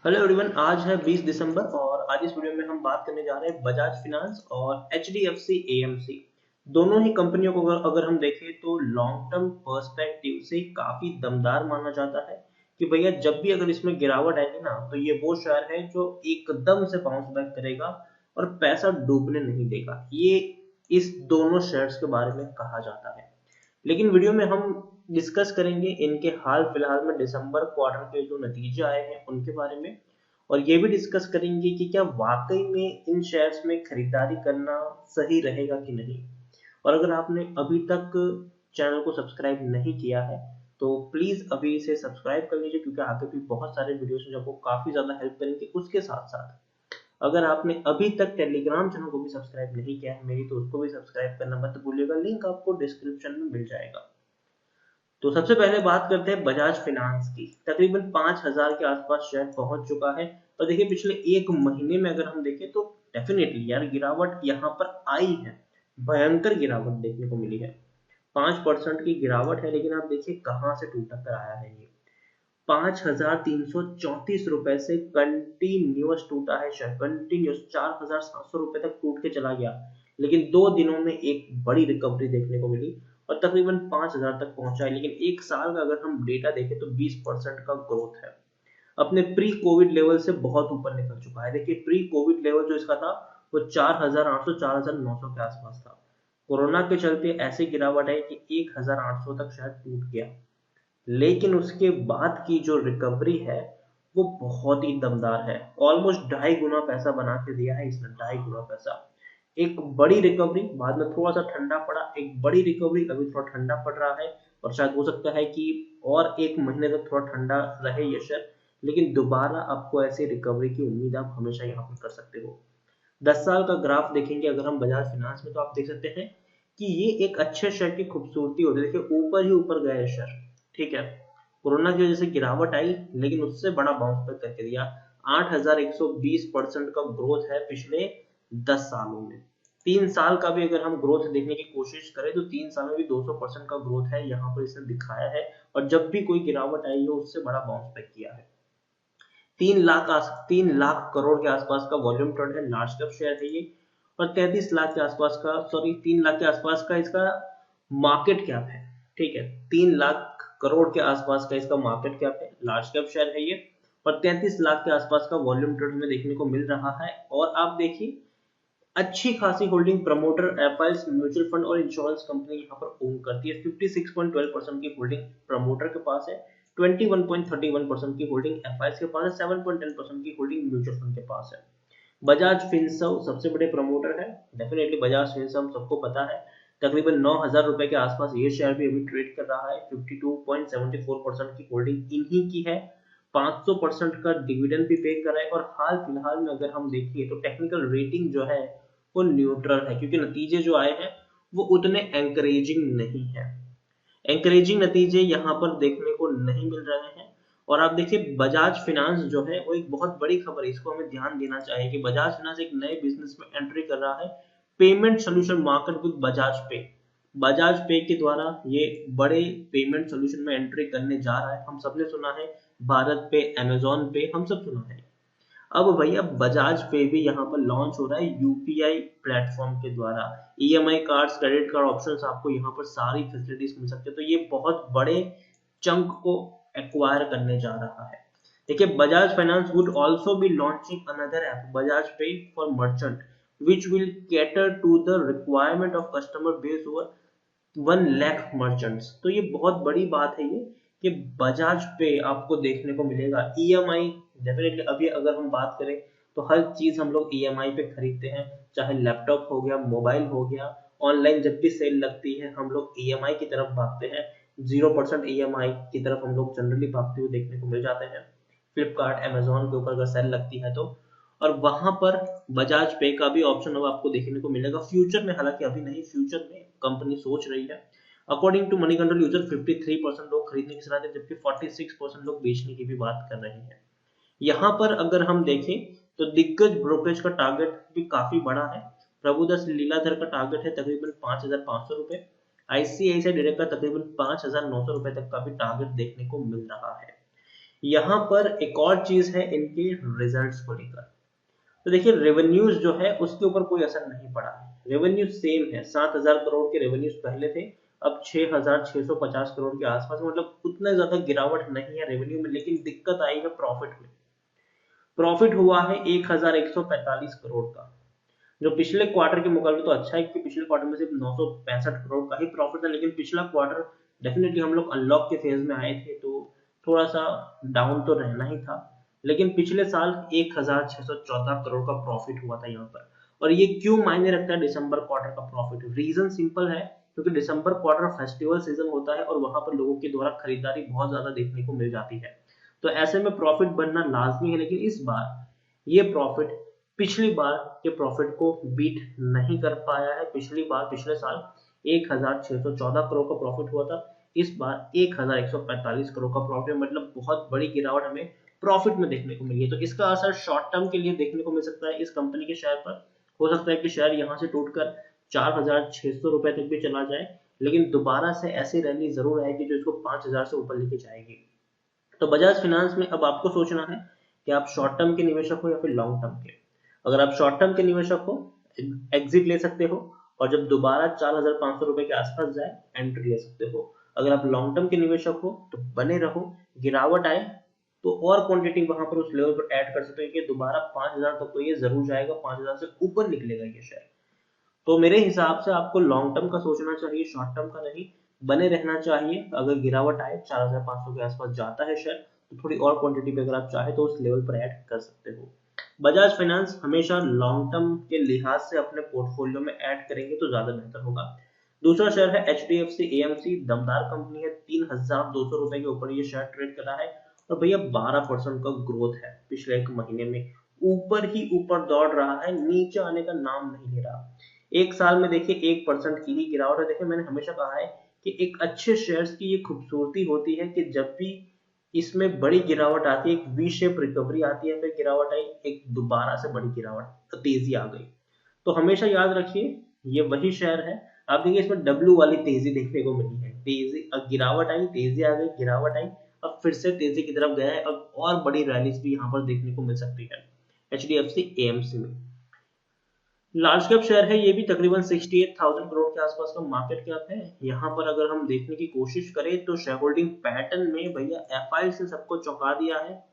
Hello everyone, आज है 20 दिसंबर और आज इस वीडियो में हम बात करने जा रहे हैं बजाज फिनांस और एचडीएफसी एएमसी। दोनों ही कंपनियों को अगर हम देखें तो लॉन्ग टर्म पर्सपेक्टिव से काफी दमदार माना जाता है कि भैया जब भी अगर इसमें गिरावट आएगी ना तो ये वो शेयर है जो एकदम से बाउंस बैक करेगा और पैसा डूबने नहीं देगा। ये इस दोनों शेयर्स के बारे में कहा जाता है। लेकिन वीडियो में हम डिस्कस करेंगे इनके हाल फिलहाल में दिसंबर क्वार्टर के जो नतीजे आए हैं उनके बारे में, और ये भी डिस्कस करेंगे कि क्या वाकई में इन शेयर्स में खरीदारी करना सही रहेगा कि नहीं। और अगर आपने अभी तक चैनल को सब्सक्राइब नहीं किया है तो प्लीज अभी इसे सब्सक्राइब कर लीजिए, क्योंकि आगे भी बहुत सारे वीडियोस हैं जो आपको काफी ज्यादा हेल्प करेंगे। उसके साथ साथ अगर आपने अभी तक टेलीग्राम चैनल को भी सब्सक्राइब नहीं किया है मेरी, तो उसको भी सब्सक्राइब करना मत भूलिएगा, लिंक आपको डिस्क्रिप्शन में मिल जाएगा। तो सबसे पहले बात करते हैं बजाज फिनांस की। तकरीबन 5,000 के आसपास शेयर पहुंच चुका है। और देखिए पिछले एक महीने में अगर हम देखें तो डेफिनेटली यार गिरावट यहाँ पर आई है, भयंकर गिरावट देखने को मिली है। 5% की गिरावट है, लेकिन आप देखिए कहाँ से टूट कर आया है ये। 5,334 रुपए से कंटिन्यूअस टूटा है शेयर, कंटिन्यूअस 4,700 रुपए तक टूट के चला गया। लेकिन 2 दिनों में एक बड़ी रिकवरी देखने को मिली और तकरीबन 5,000 तक पहुंचा है। लेकिन एक साल का अगर हम डेटा देखें तो 20% का ग्रोथ है, अपने प्री कोविड लेवल से बहुत ऊपर निकल चुका है। देखिए प्री कोविड लेवल जो इसका था वो 4,800 4,900 के आसपास था। कोरोना के चलते ऐसी गिरावट है कि 1,800 तक शायद टूट गया। लेकिन उसके बाद की जो रिकवरी है वो बहुत ही दमदार है। ऑलमोस्ट 2.5 गुना पैसा बना के दिया है इसने, 2.5 गुना पैसा। एक बड़ी रिकवरी, बाद में थोड़ा सा ठंडा पड़ा, एक बड़ी रिकवरी, अभी थोड़ा ठंडा पड़ रहा है और शायद हो सकता है कि और एक महीने तक थोड़ा ठंडा रहे ये शेयर। लेकिन दोबारा आपको ऐसी रिकवरी की उम्मीद आप हमेशा यहाँ पर कर सकते हो। 10 साल का ग्राफ देखेंगे अगर हम बजाज फिनांस में, तो आप देख सकते हैं कि ये एक अच्छे शेयर की खूबसूरती होती है। देखिए ऊपर ही ऊपर गया शेयर, ठीक है। कोरोना की वजह से गिरावट आई, लेकिन उससे बड़ा बाउंस बैक करके दिया। 8,120% का ग्रोथ है पिछले 10 सालों में। 3 साल का भी अगर हम ग्रोथ देखने की कोशिश करें तो 3 साल में भी 200% का ग्रोथ है, यहाँ पर इसने दिखाया है। और जब भी कोई गिरावट आई है उससे बड़ा बाउंस बैक किया है। 3 लाख करोड़ के आसपास का वॉल्यूम ट्रेड है, लार्ज कैप शेयर है ये। और 33 लाख के आसपास का, सॉरी 3 लाख के आसपास का इसका मार्केट कैप है, ठीक है। 3 लाख करोड़ के आसपास का इसका मार्केट कैप है, लार्ज कैप शेयर है ये। और 33 लाख के आसपास का वॉल्यूम ट्रेड में देखने को मिल रहा है। और आप देखिए अच्छी खासी holding promoter FIS mutual fund और इंश्योरेंस कंपनी यहाँ पर ओन करती है। 56.12% की होल्डिंग प्रमोटर के पास है, 21.31% की होल्डिंग एफआईएस के पास है, 7.10% की होल्डिंग म्यूचुअल फंड के पास है। बजाज फिनसर्व सबसे बड़े प्रमोटर है। डेफिनेटली बजाज फिनसर्व सबको पता है, तकरीबन 9,000 रुपए के आसपास ये शेयर भी अभी ट्रेड कर रहा है। 52.74% की होल्डिंग इन्हीं की है। 500% का डिविडेंड भी पे कर रहा है। और हाल फिलहाल में अगर हम देखिए तो टेक्निकल रेटिंग जो है वो न्यूट्रल है, क्योंकि नतीजे जो आए हैं वो उतने एंकरेजिंग नहीं है। एंकरेजिंग नतीजे यहाँ पर देखने को नहीं मिल रहे हैं। और आप देखिए बजाज फिनांस जो है वो एक बहुत बड़ी खबर है, इसको हमें ध्यान देना चाहिए कि बजाज फिनांस एक नए बिजनेस में एंट्री कर रहा है, payment solution market with Bajaj पे। बजाज पे के द्वारा ये बड़े पेमेंट सोल्यूशन में एंट्री करने जा रहा है। हम सबने सुना है भारत पे, अमेजोन पे, हम सब सुना है। अब भैया बजाज पे भी यहाँ पर लॉन्च हो रहा है यूपीआई प्लेटफॉर्म के द्वारा। EMI cards, credit card options, आपको यहाँ पर सारी फैसिलिटीज मिल सकती है। तो ये बहुत बड़े चंक को एक्वायर करने जा रहा है। देखिए Bajaj Finance would also be launching another app, Bajaj Pay for merchant, which will cater to the requirement of customer base over 1 lakh merchants. तो ये बहुत बड़ी बात है ये कि बजाज पे आपको देखने को मिलेगा ईएमआई। डेफिनेटली अभी अगर हम बात करें तो हर चीज हम लोग ईएमआई पे खरीदते हैं, चाहे लैपटॉप हो गया, मोबाइल हो गया। ऑनलाइन जब भी सेल लगती है हम लोग ईएमआई की तरफ भागते हैं, 0% ईएमआई की तरफ हम लोग जनरली भागते हुए देखने को मिल जाते हैं। फ्लिपकार्ट, अमेजोन के ऊपर अगर सेल लगती है तो। और वहां पर बजाज पे का भी ऑप्शन अब आपको देखने को मिलेगा फ्यूचर में, हालांकि अभी नहीं, फ्यूचर में कंपनी सोच रही है। According to Moneycontrol user 53% लोग खरीदने की सलाह देते हैं, जबकि 46% लोग बेचने की भी बात कर रहे हैं। यहाँ पर अगर हम देखें तो दिग्गज ब्रोकरेज का टारगेट भी काफी बड़ा है। प्रभुदस लीलाधर का टारगेट है तकरीबन 5,500 रुपए। आईसीआईसीआई डायरेक्ट का तकरीबन 5,900 रुपए तक का भी टारगेट देखने को मिल रहा है। यहाँ पर एक और चीज है इनके रिजल्ट्स को लेकर। तो देखिए रेवेन्यूज जो है उसके ऊपर कोई असर नहीं पड़ा है, रेवेन्यू सेम है, 7,000 करोड़ के रेवेन्यूज पहले थे, अब 6,650 करोड़ के आसपास, मतलब उतना ज्यादा गिरावट नहीं है रेवेन्यू में, लेकिन दिक्कत आई है प्रॉफिट में। प्रॉफिट हुआ है 1,145 करोड़ का, जो पिछले क्वार्टर के मुकाबले तो अच्छा है कि पिछले क्वार्टर में सिर्फ 965 करोड़ का ही प्रॉफिट था, लेकिन पिछला क्वार्टर डेफिनेटली हम लोग अनलॉक के फेज में आए थे तो थोड़ा सा डाउन तो रहना ही था। लेकिन पिछले साल 1,614 करोड़ का प्रॉफिट हुआ था यहाँ पर। और ये क्यों मायने रखता है दिसंबर क्वार्टर का प्रॉफिट? रीजन सिंपल है, क्योंकि दिसंबर क्वार्टर फेस्टिवल सीजन होता है और वहां पर लोगों के द्वारा खरीदारी बहुत ज्यादा देखने को मिल जाती है, तो ऐसे में प्रॉफिट बनना लाजमी है। लेकिन इस बार ये प्रॉफिट पिछली बार के प्रॉफिट को बीट नहीं कर पाया है। पिछली बार पिछले साल 1,614 करोड़ का प्रॉफिट हुआ था, इस बार 1,145 करोड़ का प्रॉफिट, मतलब बहुत बड़ी गिरावट हमें प्रॉफिट में देखने को मिली है। तो इसका असर शॉर्ट टर्म के लिए देखने को मिल सकता है इस कंपनी के शेयर पर। हो सकता है कि शेयर यहाँ से टूटकर 4,600 रुपए तक भी चला जाए, लेकिन दोबारा से ऐसी रैली जरूर आएगी जो इसको 5,000 से ऊपर लेके जाएगी। तो बजाज फाइनेंस में अब आपको सोचना है कि आप शॉर्ट टर्म के निवेशक हो या फिर लॉन्ग टर्म के। अगर आप शॉर्ट टर्म के निवेशक हो, एग्जिट ले सकते हो, और जब दोबारा 4,500 रुपए के आसपास जाए एंट्री ले सकते हो। अगर आप लॉन्ग टर्म के निवेशक हो तो बने रहो, गिरावट आए तो और क्वांटिटी वहां पर उस लेवल पर ऐड कर सकते हो कि दोबारा 5,000 तक तो ये जरूर जाएगा, 5,000 से ऊपर निकलेगा ये शेयर। तो मेरे हिसाब से आपको लॉन्ग टर्म का सोचना चाहिए, शॉर्ट टर्म का नहीं। बने रहना चाहिए, अगर गिरावट आए 4,500 के आसपास जाता है शेयर तो थोड़ी और क्वांटिटी पे अगर आप चाहे तो उस लेवल पर ऐड कर सकते हो। बजाज फाइनेंस हमेशा लॉन्ग टर्म के लिहाज से अपने पोर्टफोलियो में ऐड करेंगे तो ज्यादा बेहतर होगा। दूसरा शेयर है HDFC AMC, दमदार कंपनी है, 3,200 रुपए के ऊपर ये शेयर ट्रेड कर रहा है और भैया 12% का ग्रोथ है पिछले एक महीने में, ऊपर ही ऊपर दौड़ रहा है, नीचे आने का नाम नहीं ले रहा। एक साल में देखिए 1% की ही गिरावट है। देखिए मैंने हमेशा कहा है कि एक अच्छे शेयर्स की ये खूबसूरती होती है कि जब भी इसमें बड़ी गिरावट आती है, एक वी शेप रिकवरी आती है, फिर गिरावट आई, एक दोबारा से बड़ी गिरावट तो तेजी आ गई। तो हमेशा याद रखिए ये वही शेयर है। आप देखिए इसमें डब्ल्यू वाली तेजी देखने को मिली है, तेजी, अब गिरावट आई, तेजी आ गई, गिरावट आई, अब फिर से तेजी की तरफ गया है, अब और बड़ी रैलीज भी यहाँ पर देखने को मिल सकती है HDFC AMC में। लार्ज कैप शेयर है ये भी, तकरीबन 68,000 करोड़ के आसपास का मार्केट कैप है। यहाँ पर अगर हम देखने की कोशिश करें तो शेयर होल्डिंग पैटर्न में भैया एफआई से सबको चौंका दिया है।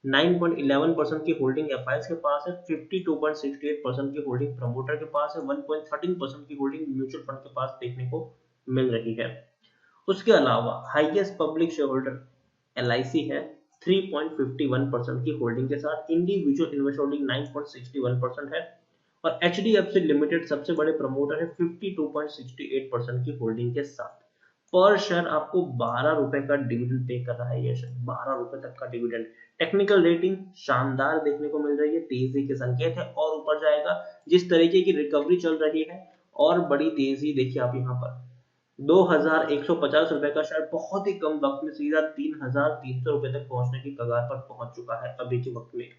9.11% की होल्डिंग एफआई के पास है, 52.68% की होल्डिंग प्रमोटर के पास है, 1.13% की होल्डिंग म्यूचुअल फंड के पास देखने को मिल रही है। उसके अलावा highest public share holder LIC है 3.51% की होल्डिंग के साथ, इंडिविजुअल इन्वेस्टर होल्डिंग 9.61% है, और HDFC लिमिटेड सबसे बड़े प्रमोटर है 52.68% की होल्डिंग के साथ। पर शेयर आपको 12 रुपए का डिविडेंड पे कर रहा है ये शेयर, 12 रुपए तक का डिविडेंड। टेक्निकल रेटिंग शानदार देखने को मिल रही है, तेजी के संकेत है और ऊपर जाएगा, जिस तरीके की रिकवरी चल रही है और बड़ी तेजी देखिए आप यहाँ पर 2,150 रुपए का शेयर बहुत ही कम वक्त में सीधा 3,300 रुपए तक पहुंचने की कगार पर पहुंच चुका है अभी के वक्त में।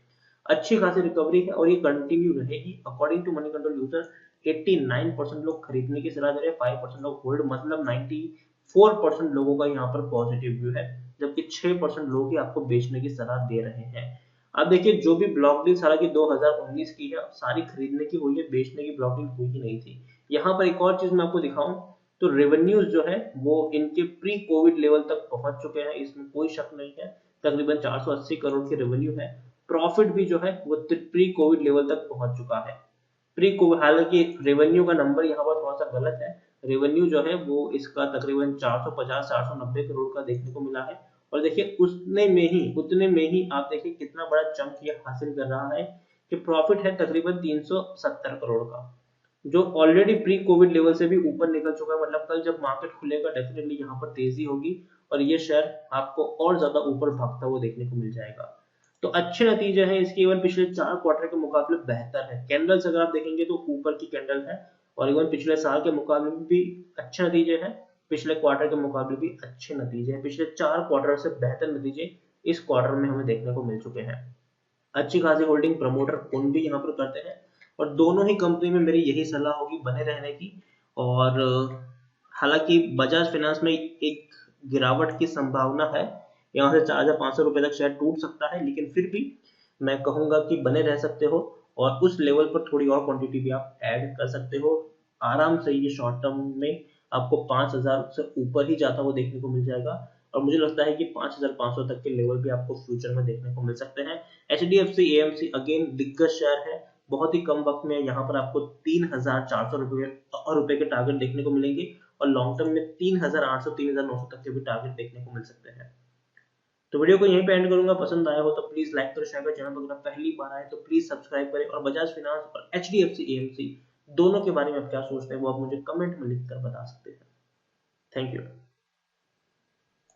अच्छी खासी रिकवरी है और ये कंटिन्यू रहेगी। According to Moneycontrol user 89% लोग खरीदने की सलाह दे रहे हैं, 5% लोग होल्ड, मतलब 94% लोगों का यहाँ पर पॉजिटिव व्यू है, जबकि 6% लोग ही आपको बेचने की सलाह दे रहे हैं। अब देखिए जो भी ब्लॉक डील हालांकि 2019 की है, सारी खरीदने की हुई है, बेचने की ब्लॉक डील हुई ही नहीं थी। यहाँ पर एक और चीज मैं आपको दिखाऊं तो रेवेन्यूज जो है वो इनके प्री कोविड लेवल तक पहुंच चुके हैं, इसमें कोई शक नहीं है, तकरीबन 480 करोड़ की रेवेन्यू है। प्रॉफिट भी जो है वो प्री कोविड लेवल तक पहुंच चुका है। प्री कोविड, हालांकि रेवेन्यू का नंबर यहाँ पर थोड़ा सा गलत है, रेवेन्यू जो है वो इसका तकरीबन 450 490 करोड़ का देखने को मिला है। और देखिए उतने में ही आप देखिए कितना बड़ा चंक ये हासिल कर रहा है कि प्रॉफिट है तकरीबन 370 करोड़ का, जो ऑलरेडी प्री कोविड लेवल से भी ऊपर निकल चुका है। मतलब कल जब मार्केट खुलेगा डेफिनेटली यहाँ पर तेजी होगी और ये शेयर आपको और ज्यादा ऊपर भागता हुआ देखने को मिल जाएगा। तो अच्छे नतीजे हैं इसके, इवन पिछले 4 क्वार्टर के मुकाबले बेहतर है। कैंडल्स अगर आप देखेंगे तो ऊपर की कैंडल है, और इवन पिछले साल के मुकाबले भी अच्छे नतीजे हैं, पिछले क्वार्टर के मुकाबले भी अच्छे नतीजे हैं, पिछले 4 क्वार्टर से बेहतर नतीजे इस क्वार्टर में हमें देखने को मिल चुके हैं। अच्छी खासी होल्डिंग प्रमोटर कौन भी यहाँ पर करते हैं, और दोनों ही कंपनी में मेरी यही सलाह होगी बने रहने की। और हालांकि बजाज फाइनेंस में एक गिरावट की संभावना है, यहाँ से 4,500 रुपए तक शेयर टूट सकता है, लेकिन फिर भी मैं कहूंगा कि बने रह सकते हो और उस लेवल पर थोड़ी और क्वांटिटी भी आप ऐड कर सकते हो आराम से। ये शॉर्ट टर्म में आपको 5,000 से ऊपर ही जाता हुआ देखने को मिल जाएगा और मुझे लगता है कि 5,500 तक के लेवल भी आपको फ्यूचर में देखने को मिल सकते हैं। HDFC AMC अगेन दिग्गज शेयर है, बहुत ही कम वक्त में यहाँ पर आपको 3,400 रुपए के टारगेट देखने को मिलेंगे और लॉन्ग टर्म में 3,800 3,900 तक के भी टारगेट देखने को मिल सकते हैं। तो वीडियो को यहीं पे एंड करूंगा, पसंद आया हो तो प्लीज लाइक करो, शेयर करो, चैनल पर अगर पहली बार आए तो प्लीज सब्सक्राइब करें और बजाज फाइनेंस और HDFC AMC दोनों के बारे में आप क्या सोचते हैं वो आप मुझे कमेंट में लिखकर बता सकते हैं। Thank you.